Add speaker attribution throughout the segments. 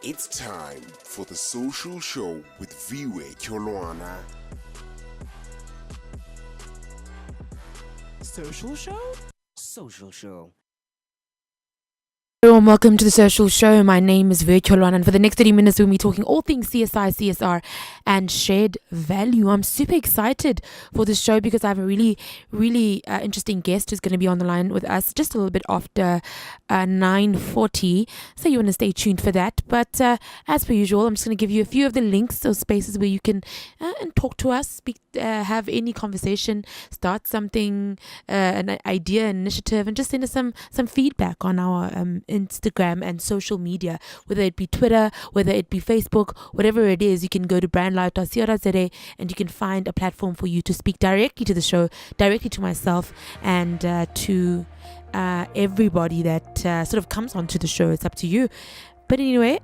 Speaker 1: It's time for the Social Show with Viwe Kyolwana.
Speaker 2: Social show? Social show.
Speaker 3: Hello and welcome to the Social Show. My name is Virtual One, and for the next 30 minutes, we'll be talking all things CSI, CSR, and shared value. I'm super excited for this show because I have a really interesting guest who's going to be on the line with us just a little bit after 9:40. So you want to stay tuned for that. But as per usual, I'm just going to give you a few of the links or spaces where you can and talk to us, speak, have any conversation, start something, an idea, an initiative, and just send us some feedback on our Instagram and social media, whether it be Twitter, whether it be Facebook, whatever it is. You can go to brandlive.co.za and you can find a platform for you to speak directly to the show, directly to myself, and to everybody that sort of comes onto the show. It's up to you. But anyway,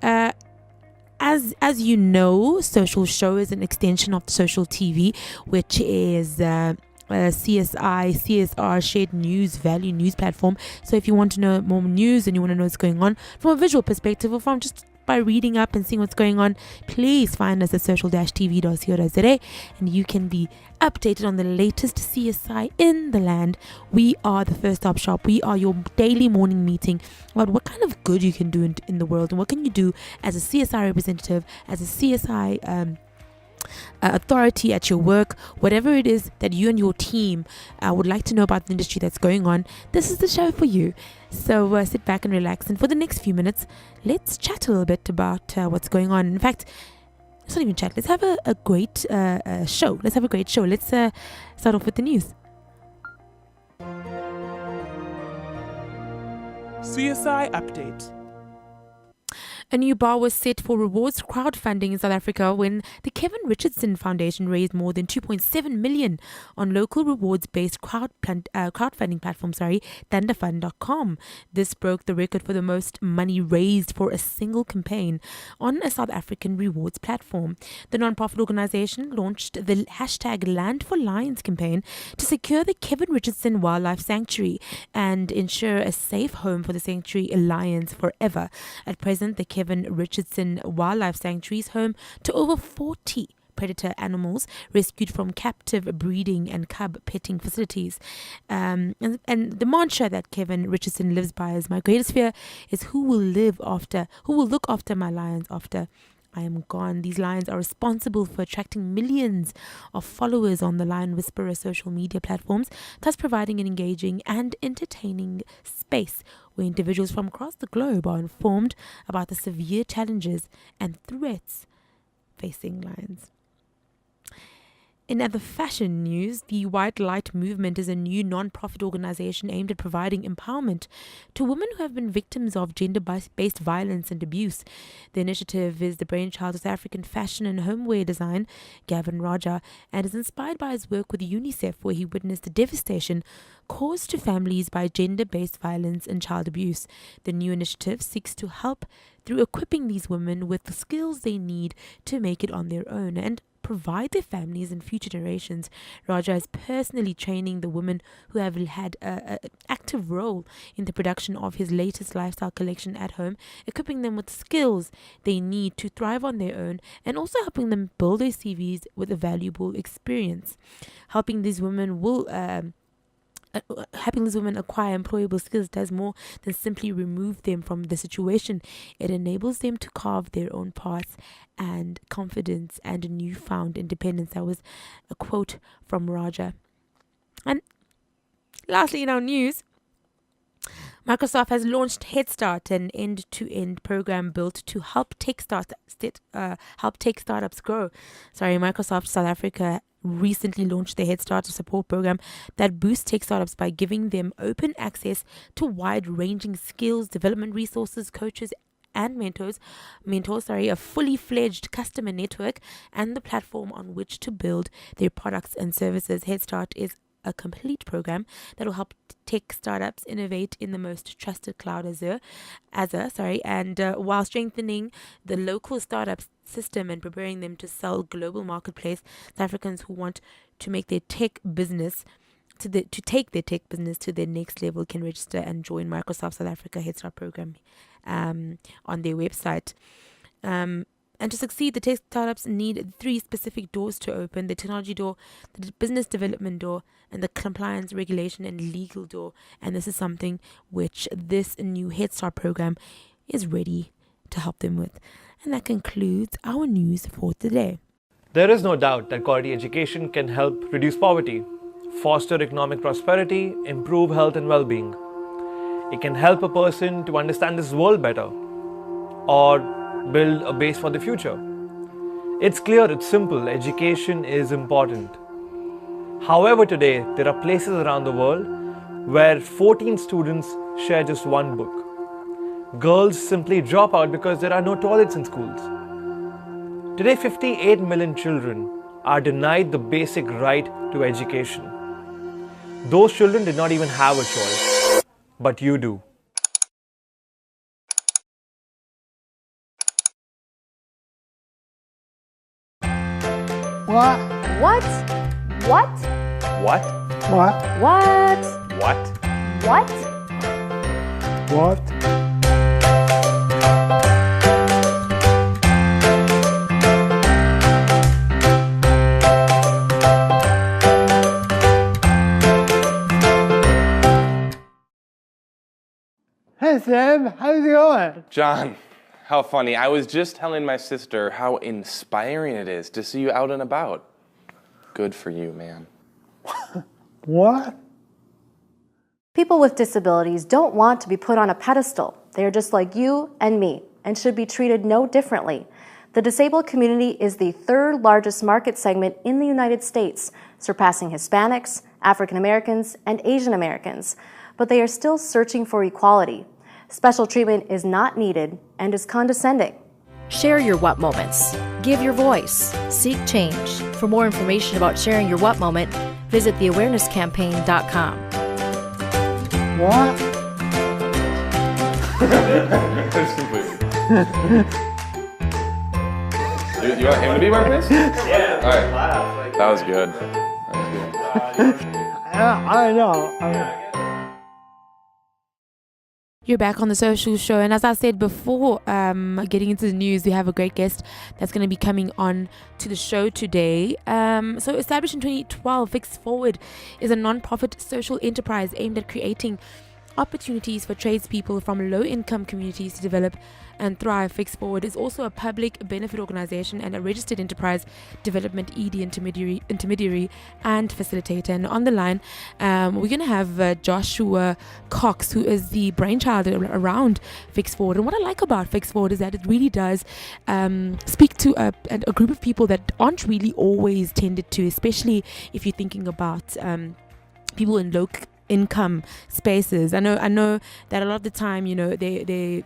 Speaker 3: as you know, Social Show is an extension of Social TV, which is CSI, CSR, shared news, value news platform. So if you want to know more news and you want to know what's going on from a visual perspective or from just by reading up and seeing what's going on, please find us at social-tv.co.za and you can be updated on the latest CSI in the land. We are the first stop shop. We are your daily morning meeting about what kind of good you can do in the world and what can you do as a CSI representative, as a CSI authority at your work, whatever it is that you and your team would like to know about the industry that's going on. This is the show for you. So sit back and relax, and for the next few minutes let's chat a little bit about what's going on. In fact, let's not even chat, let's have a great show. Let's start off with the news.
Speaker 2: CSI update.
Speaker 3: A new bar was set for rewards crowdfunding in South Africa when the Kevin Richardson Foundation raised more than 2.7 million on local rewards-based crowdfunding platform, thunderfund.com. This broke the record for the most money raised for a single campaign on a South African rewards platform. The non-profit organization launched the hashtag Land for Lions campaign to secure the Kevin Richardson Wildlife Sanctuary and ensure a safe home for the sanctuary lions forever. At present, the Kevin Richardson Wildlife Sanctuary is home to over 40 predator animals rescued from captive breeding and cub petting facilities. And the mantra that Kevin Richardson lives by is, "My greatest fear is who will look after my lions after I am gone." These lions are responsible for attracting millions of followers on the Lion Whisperer social media platforms, thus providing an engaging and entertaining space where individuals from across the globe are informed about the severe challenges and threats facing lions. In other fashion news, the White Light Movement is a new non-profit organization aimed at providing empowerment to women who have been victims of gender-based violence and abuse. The initiative is the brainchild of South African fashion and homeware design Gavin Raja and is inspired by his work with UNICEF, where he witnessed the devastation caused to families by gender-based violence and child abuse. The new initiative seeks to help through equipping these women with the skills they need to make it on their own and provide their families and future generations. Raja is personally training the women who have had an active role in the production of his latest lifestyle collection at home, equipping them with skills they need to thrive on their own and also helping them build their CVs with a valuable experience. Helping these women acquire employable skills does more than simply remove them from the situation. It enables them to carve their own paths and confidence and a newfound independence. That was a quote from Raja. And lastly, in our news, Microsoft has launched Head Start, an end-to-end program built to help tech startups grow. Microsoft South Africa recently launched the Head Start support program that boosts tech startups by giving them open access to wide-ranging skills, development resources, coaches, and mentors, a fully fledged customer network, and the platform on which to build their products and services. Head Start is a complete program that will help tech startups innovate in the most trusted cloud while strengthening the local startup system and preparing them to sell global marketplace. South Africans who want to make their tech business to take their tech business to their next level can register and join Microsoft South Africa Head Start program on their website. And to succeed, the tech startups need 3 specific doors to open: the technology door, the business development door, and the compliance, regulation, and legal door. And this is something which this new Head Start program is ready to help them with. And that concludes our news for today.
Speaker 4: There is no doubt that quality education can help reduce poverty, foster economic prosperity, improve health and well-being. It can help a person to understand this world better or build a base for the future. It's clear, it's simple, education is important. However, today there are places around the world where 14 students share just one book. Girls simply drop out because there are no toilets in schools. Today, 58 million children are denied the basic right to education. Those children did not even have a choice, but you do.
Speaker 5: What?
Speaker 6: What? What?
Speaker 4: What?
Speaker 5: What?
Speaker 6: What?
Speaker 4: What?
Speaker 6: What?
Speaker 5: What? Hey Sam, how's it going?
Speaker 7: John, how funny. I was just telling my sister how inspiring it is to see you out and about. Good for you, man.
Speaker 5: What?
Speaker 6: People with disabilities don't want to be put on a pedestal. They are just like you and me and should be treated no differently. The disabled community is the 3rd largest market segment in the United States, surpassing Hispanics, African Americans, and Asian Americans. But they are still searching for equality. Special treatment is not needed and is condescending.
Speaker 8: Share your what moments. Give your voice. Seek change. For more information about sharing your what moment, visit theawarenesscampaign.com.
Speaker 5: What?
Speaker 7: You want him to be my place? Yeah. All right. That was good.
Speaker 5: Yeah, I know.
Speaker 3: You're back on the social show, and as I said before, getting into the news, we have a great guest that's going to be coming on to the show today. So established in 2012, Fix Forward is a non-profit social enterprise aimed at creating opportunities for tradespeople from low-income communities to develop and thrive. Fix Forward is also a public benefit organization and a registered enterprise development ED intermediary and facilitator. And on the line, we're going to have Joshua Cox, who is the brainchild around Fix Forward. And what I like about Fix Forward is that it really does speak to a group of people that aren't really always tended to, especially if you're thinking about people in low income spaces. I know that a lot of the time, you know, they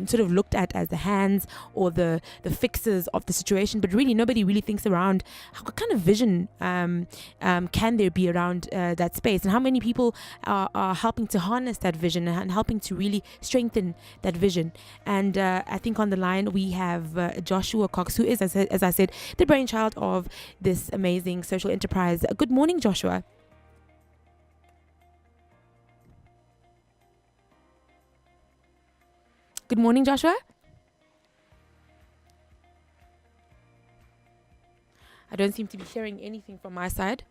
Speaker 3: sort of looked at as the hands or the fixers of the situation, but really nobody really thinks around what kind of vision can there be around that space, and how many people are helping to harness that vision and helping to really strengthen that vision. And I think on the line we have Joshua Cox, who is, as I said, the brainchild of this amazing social enterprise. Good morning, Joshua. Good morning, Joshua. I don't seem to be hearing anything from my side.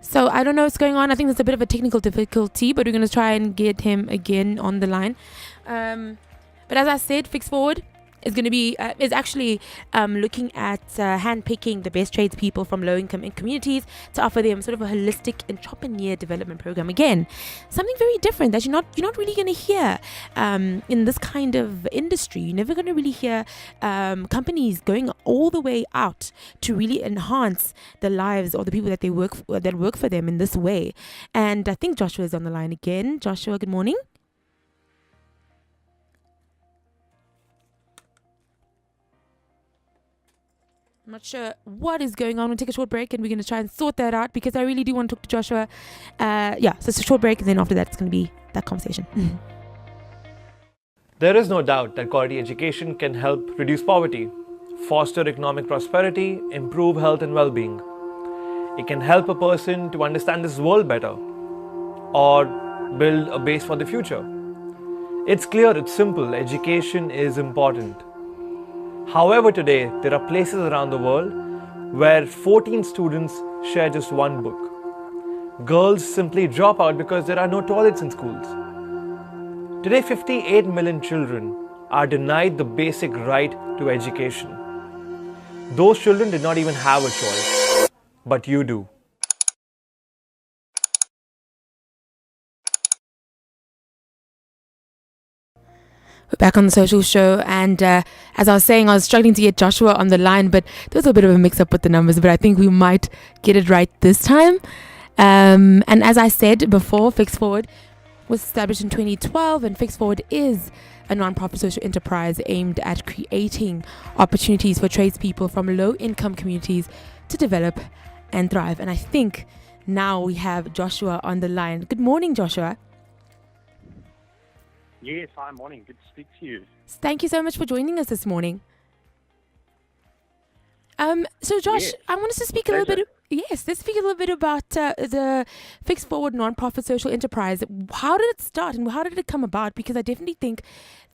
Speaker 3: So I don't know what's going on. I think there's a bit of a technical difficulty, but we're going to try and get him again on the line. But as I said, Fix Forward is going to be is actually looking at handpicking the best tradespeople from low-income communities to offer them sort of a holistic entrepreneur development program. Again, something very different that you're not really going to hear in this kind of industry. You're never going to really hear companies going all the way out to really enhance the lives of the people that work for them in this way. And I think Joshua is on the line again. Joshua, good morning. I'm not sure what is going on. We'll take a short break and we're going to try and sort that out, because I really do want to talk to Joshua. So it's a short break, and then after that it's going to be that conversation.
Speaker 4: There is no doubt that quality education can help reduce poverty, foster economic prosperity, improve health and well-being. It can help a person to understand this world better or build a base for the future. It's clear, it's simple, education is important. However, today there are places around the world where 14 students share just one book. Girls simply drop out because there are no toilets in schools. Today, 58 million children are denied the basic right to education. Those children did not even have a choice, but you do.
Speaker 3: We're back on the social show, and as I was saying, I was struggling to get Joshua on the line, but there was a bit of a mix-up with the numbers, but I think we might get it right this time. And as I said before, Fix Forward was established in 2012, and Fix Forward is a non-profit social enterprise aimed at creating opportunities for tradespeople from low-income communities to develop and thrive. And I think now we have Joshua on the line. Good morning, Joshua.
Speaker 9: Yes, hi, morning. Good to speak to you.
Speaker 3: Thank you so much for joining us this morning. So Josh,
Speaker 9: Yes.
Speaker 3: I want us to speak a little bit. Let's speak a little bit about the Fix Forward non-profit social enterprise. How did it start and how did it come about? Because I definitely think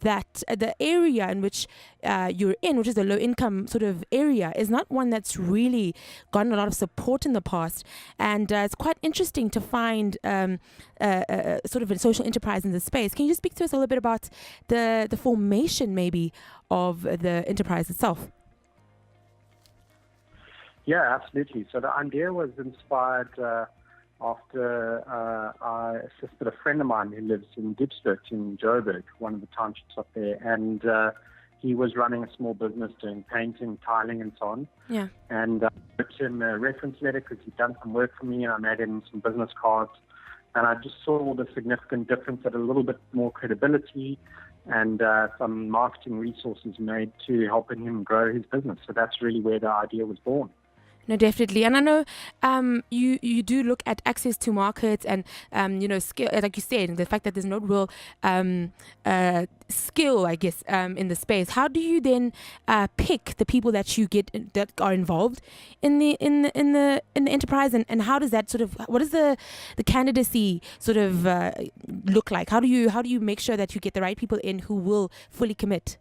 Speaker 3: that the area in which you're in, which is a low-income sort of area, is not one that's really gotten a lot of support in the past. And it's quite interesting to find sort of a social enterprise in this space. Can you just speak to us a little bit about the formation, maybe, of the enterprise itself?
Speaker 9: Yeah, absolutely. So the idea was inspired after I assisted a friend of mine who lives in Diepsloot in Joburg, one of the townships up there, and he was running a small business doing painting, tiling, and so on.
Speaker 3: Yeah.
Speaker 9: And I wrote him a reference letter because he'd done some work for me, and I made him some business cards. And I just saw the significant difference that a little bit more credibility and some marketing resources made to helping him grow his business. So that's really where the idea was born.
Speaker 3: No, definitely. And I know you do look at access to markets and, skill, like you said, the fact that there's no real skill, I guess, in the space. How do you then pick the people that you get that are involved in the enterprise, and how does that sort of, what does the candidacy sort of look like? How do you make sure that you get the right people in who will fully commit?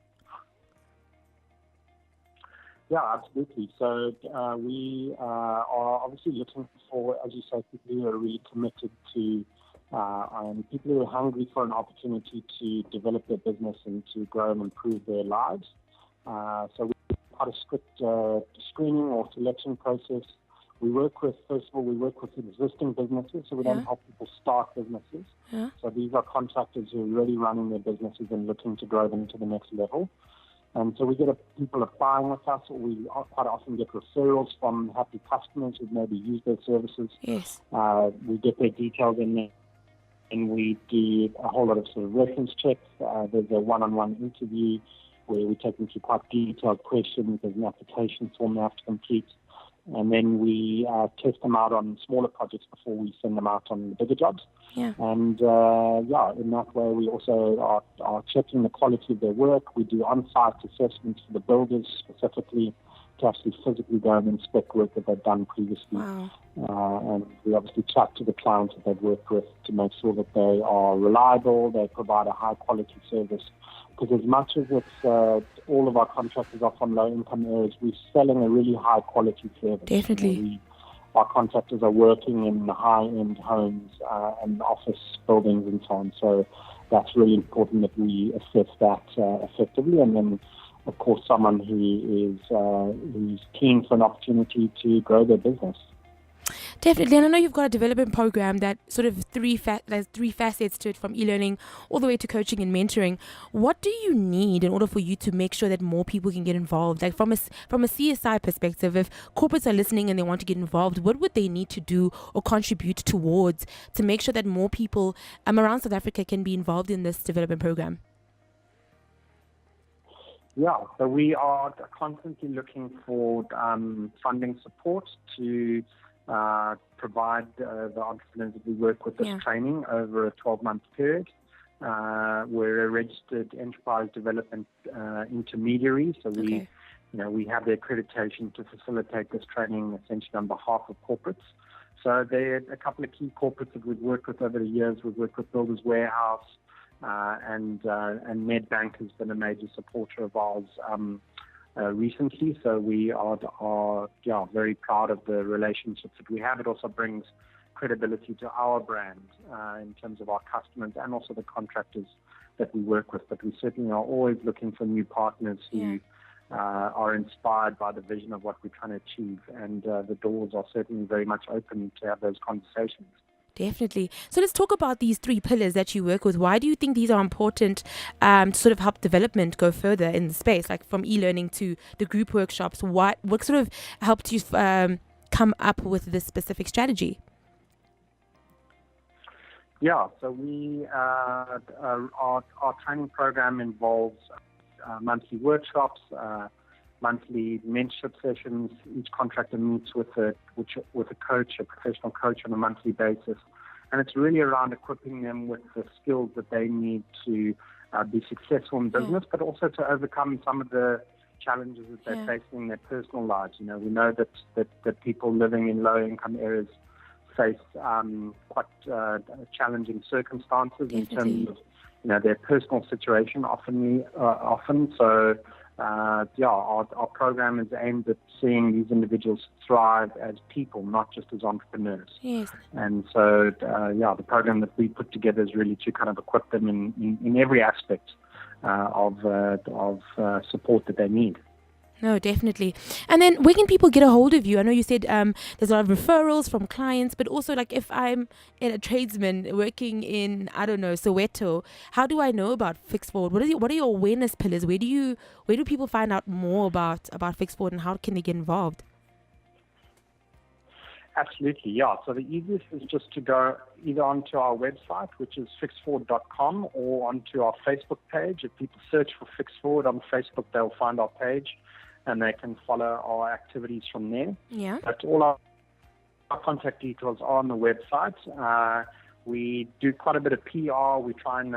Speaker 9: Yeah, absolutely. So we are obviously looking for, as you say, people who are really committed to, and people who are hungry for an opportunity to develop their business and to grow and improve their lives. So we have quite a strict screening or selection process. We work with, first of all, existing businesses, so we don't help people start businesses.
Speaker 3: Yeah.
Speaker 9: So these are contractors who are already running their businesses and looking to grow them to the next level. And so we get people applying with us, or we quite often get referrals from happy customers who maybe use their services.
Speaker 3: Yes.
Speaker 9: We get their details in there, and we do a whole lot of sort of reference checks. There's a one-on-one interview where we take them through quite detailed questions. There's an application form they have to complete. And then we test them out on smaller projects before we send them out on the bigger jobs.
Speaker 3: Yeah.
Speaker 9: And, in that way, we also are checking the quality of their work. We do on-site assessments for the builders specifically to actually physically go and inspect work that they've done previously.
Speaker 3: Wow.
Speaker 9: And we obviously chat to the clients that they've worked with to make sure that they are reliable, they provide a high-quality service. Because as much as it's all of our contractors are from low-income areas, we're selling a really high-quality service.
Speaker 3: Definitely.
Speaker 9: Our contractors are working in high-end homes and office buildings and so on. So that's really important that we assess that effectively. And then, of course, someone who is who's keen for an opportunity to grow their business.
Speaker 3: Definitely, and I know you've got a development program that sort of there's three facets to it, from e-learning all the way to coaching and mentoring. What do you need in order for you to make sure that more people can get involved? Like from a CSI perspective, if corporates are listening and they want to get involved, what would they need to do or contribute towards to make sure that more people around South Africa can be involved in this development program?
Speaker 9: Yeah, so we are constantly looking for funding support to provide the entrepreneurs that we work with this training over a 12-month period. We're a registered enterprise development intermediary, so we have the accreditation to facilitate this training essentially on behalf of corporates. So there are a couple of key corporates that we've worked with over the years. We've worked with Builders Warehouse, and Nedbank has been a major supporter of ours recently. So we are very proud of the relationships that we have. It also brings credibility to our brand in terms of our customers and also the contractors that we work with. But we certainly are always looking for new partners who are inspired by the vision of what we're trying to achieve. And the doors are certainly very much open to have those conversations.
Speaker 3: Definitely. So let's talk about these 3 pillars that you work with. Why do you think these are important to sort of help development go further in the space, like from e-learning to the group workshops? What sort of helped you come up with this specific strategy?
Speaker 9: Yeah, so our training program involves monthly workshops, monthly mentorship sessions. Each contractor meets with a coach, a professional coach, on a monthly basis, and it's really around equipping them with the skills that they need to be successful in business, but also to overcome some of the challenges that they're facing in their personal lives. You know, we know that people living in low-income areas face quite challenging circumstances in terms of their personal situation often. So our program is aimed at seeing these individuals thrive as people, not just as entrepreneurs.
Speaker 3: Yes.
Speaker 9: And so the program that we put together is really to kind of equip them in every aspect of support that they need.
Speaker 3: No, definitely. And then where can people get a hold of you? I know you said there's a lot of referrals from clients, but also like if I'm a tradesman working in, I don't know, Soweto, how do I know about Fix Forward? What are your awareness pillars? Where do people find out more about Fix Forward, and how can they get involved?
Speaker 9: Absolutely, yeah. So the easiest is just to go either onto our website, which is fixforward.com, or onto our Facebook page. If people search for Fix Forward on Facebook, they'll find our page, and they can follow our activities from there.
Speaker 3: Yeah.
Speaker 9: But all our contact details are on the website. We do quite a bit of PR. We try and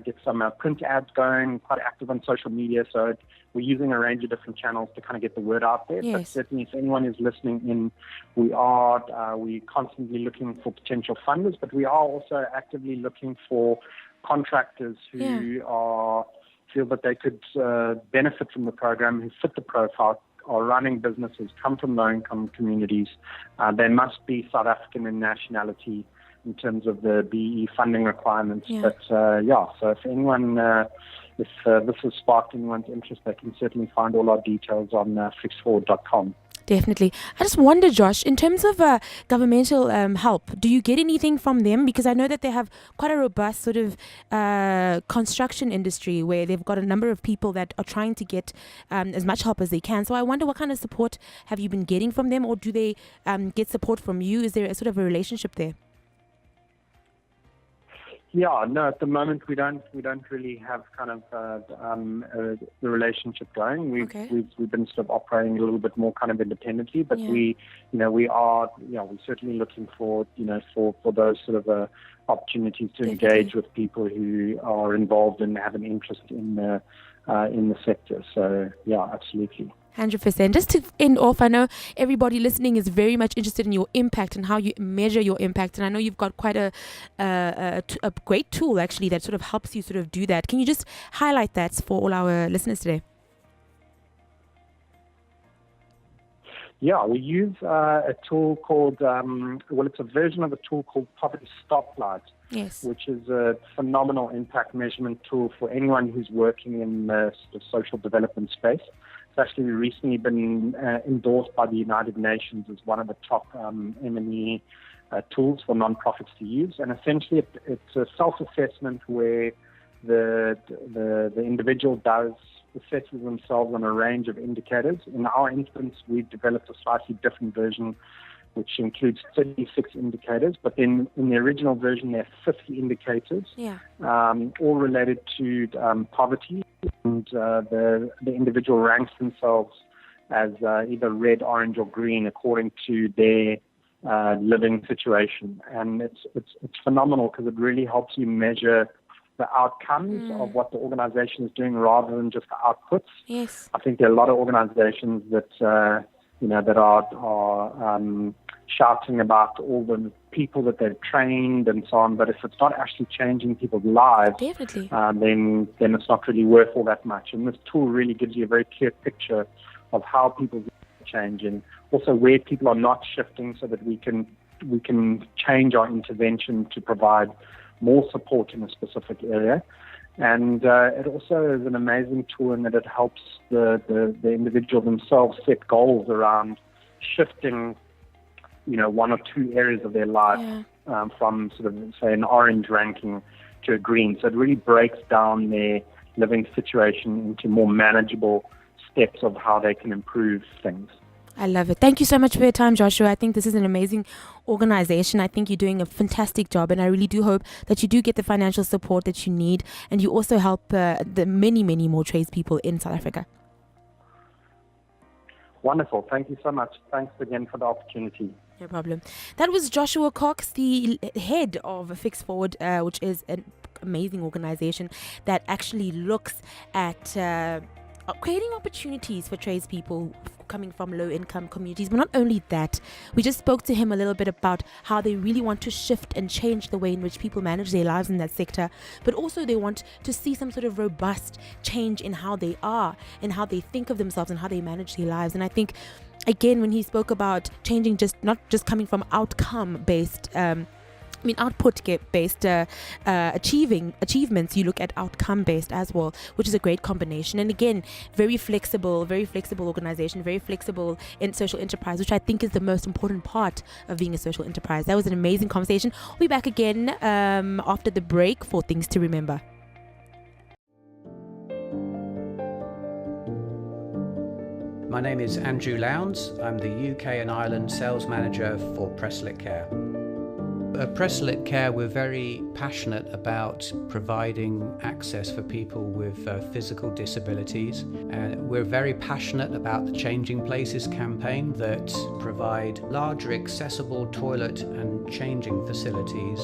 Speaker 9: get some print ads going, quite active on social media. So we're using a range of different channels to kind of get the word out there.
Speaker 3: Yes.
Speaker 9: But certainly if anyone is listening in, we're constantly looking for potential funders, but we are also actively looking for contractors who feel that they could benefit from the program, who fit the profile, are running businesses, come from low-income communities. They must be South African in nationality in terms of the BE funding requirements.
Speaker 3: Yeah.
Speaker 9: But so if anyone, if this has sparked anyone's interest, they can certainly find all our details on fixforward.com.
Speaker 3: Definitely. I just wonder, Josh, in terms of governmental help, do you get anything from them? Because I know that they have quite a robust sort of construction industry where they've got a number of people that are trying to get as much help as they can. So I wonder, what kind of support have you been getting from them, or do they get support from you? Is there a sort of a relationship there?
Speaker 9: Yeah, no, at the moment we don't really have kind of the relationship going. We've been sort of operating a little bit more kind of independently, but we're certainly looking for those sort of opportunities to engage with people who are involved and have an interest in the sector. So yeah, absolutely.
Speaker 3: 100%. Just to end off, I know everybody listening is very much interested in your impact and how you measure your impact. And I know you've got quite a great tool, actually, that sort of helps you sort of do that. Can you just highlight that for all our listeners today?
Speaker 9: Yeah, we use a tool called, it's a version of a tool called Poverty Stoplight, which is a phenomenal impact measurement tool for anyone who's working in the sort of social development space. It's actually recently been endorsed by the United Nations as one of the top M&E tools for nonprofits to use. And essentially, it's a self-assessment where the individual assesses themselves on a range of indicators. In our instance, we've developed a slightly different version, which includes 36 indicators, but then in the original version there are 50 indicators, all related to poverty, and the individual ranks themselves as either red, orange, or green according to their living situation. And it's phenomenal because it really helps you measure the outcomes of what the organization is doing rather than just the outputs.
Speaker 3: Yes.
Speaker 9: I think there are a lot of organizations that that are shouting about all the people that they've trained and so on. But if it's not actually changing people's lives,
Speaker 3: Definitely.
Speaker 9: then it's not really worth all that much. And this tool really gives you a very clear picture of how people are changing, also where people are not shifting, so that we can change our intervention to provide more support in a specific area. And it also is an amazing tool in that it helps the individual themselves set goals around shifting, one or two areas of their life from sort of, say, an orange ranking to a green. So it really breaks down their living situation into more manageable steps of how they can improve things.
Speaker 3: I love it. Thank you so much for your time, Joshua. I think this is an amazing organization. I think you're doing a fantastic job, and I really do hope that you do get the financial support that you need, and you also help the many, many more tradespeople in South Africa.
Speaker 9: Wonderful. Thank you so much. Thanks again for the opportunity.
Speaker 3: No problem. That was Joshua Cox, the head of Fix Forward, which is an amazing organization that actually looks at creating opportunities for tradespeople coming from low-income communities. But not only that, we just spoke to him a little bit about how they really want to shift and change the way in which people manage their lives in that sector, but also they want to see some sort of robust change in how they are and how they think of themselves and how they manage their lives. And I think, again, when he spoke about changing, not just coming from outcome-based output-based achievements, you look at outcome-based as well, which is a great combination. And again, very flexible organization, very flexible in social enterprise, which I think is the most important part of being a social enterprise. That was an amazing conversation. We'll be back again after the break for Things to Remember.
Speaker 10: My name is Andrew Lowndes. I'm the UK and Ireland Sales Manager for Presslit Care. At Presslit Care, we're very passionate about providing access for people with physical disabilities. We're very passionate about the Changing Places campaign that provide larger accessible toilet and changing facilities.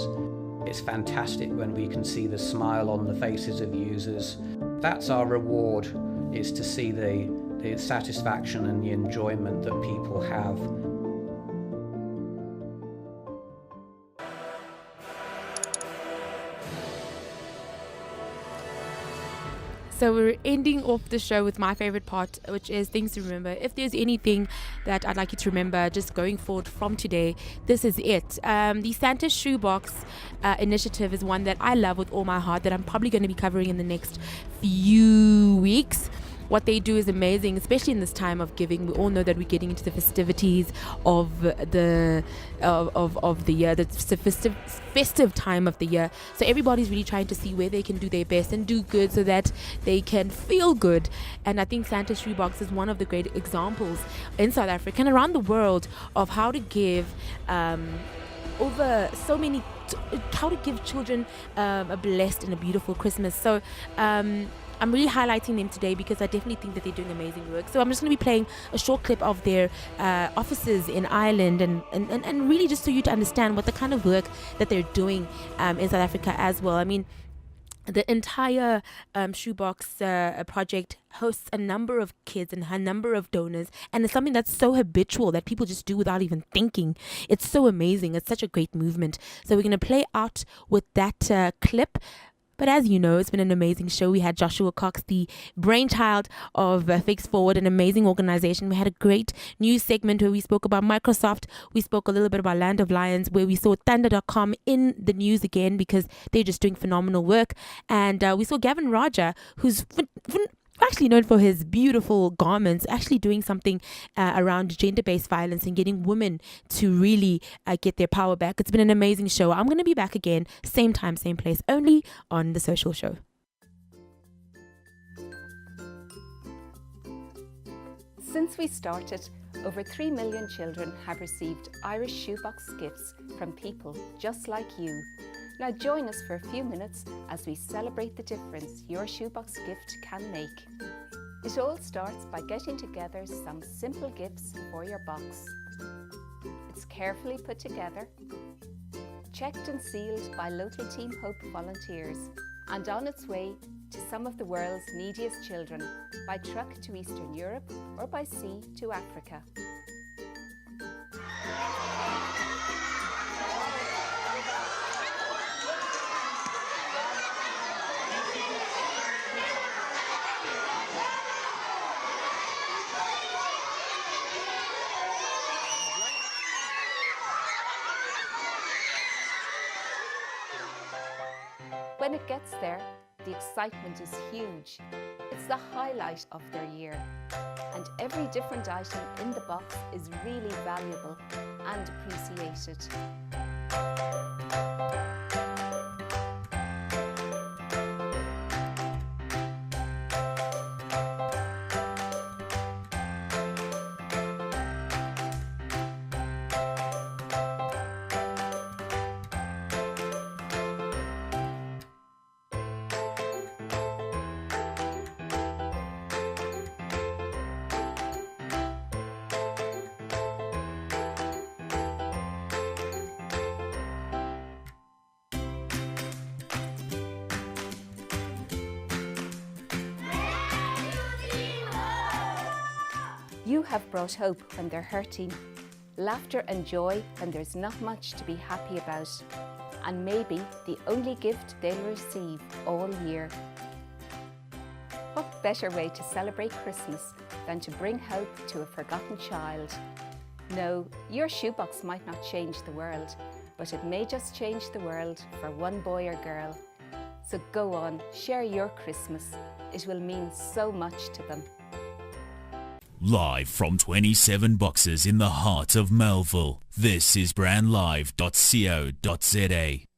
Speaker 10: It's fantastic when we can see the smile on the faces of users. That's our reward, is to see the satisfaction and the enjoyment that people have.
Speaker 3: So we're ending off the show with my favorite part, which is Things to Remember. If there's anything that I'd like you to remember just going forward from today, this is it. The Santa Shoebox initiative is one that I love with all my heart, that I'm probably going to be covering in the next few weeks. What they do is amazing, especially in this time of giving. We all know that we're getting into the festivities of the year, the festive time of the year. So everybody's really trying to see where they can do their best and do good so that they can feel good. And I think Santa Shoebox is one of the great examples in South Africa and around the world of how to give how to give children a blessed and a beautiful Christmas. So I'm really highlighting them today because I definitely think that they're doing amazing work. So I'm just going to be playing a short clip of their offices in Ireland and really just so you to understand what the kind of work that they're doing in South Africa as well. I mean, the entire Shoebox project hosts a number of kids and a number of donors, and it's something that's so habitual that people just do without even thinking. It's so amazing. It's such a great movement. So we're going to play out with that clip. But as you know, it's been an amazing show. We had Joshua Cox, the brainchild of Fix Forward, an amazing organization. We had a great news segment where we spoke about Microsoft. We spoke a little bit about Land of Lions, where we saw Thunder.com in the news again because they're just doing phenomenal work. And we saw Gavin Raja, who's actually known for his beautiful garments, actually doing something around gender-based violence and getting women to really get their power back. It's been an amazing show. I'm going to be back again, same time, same place, only on The Social Show.
Speaker 11: Since we started, over 3 million children have received Irish Shoebox gifts from people just like you. Now join us for a few minutes as we celebrate the difference your shoebox gift can make. It all starts by getting together some simple gifts for your box. It's carefully put together, checked and sealed by local Team Hope volunteers, and on its way to some of the world's neediest children, by truck to Eastern Europe or by sea to Africa. when it gets there, the excitement is huge. It's the highlight of their year. And every different item in the box is really valuable and appreciated. You have brought hope when they're hurting, laughter and joy when there's not much to be happy about, and maybe the only gift they'll receive all year. What better way to celebrate Christmas than to bring hope to a forgotten child? No, your shoebox might not change the world, but it may just change the world for one boy or girl. So go on, share your Christmas. It will mean so much to them.
Speaker 12: Live from 27 boxes in the heart of Melville, this is brandlive.co.za.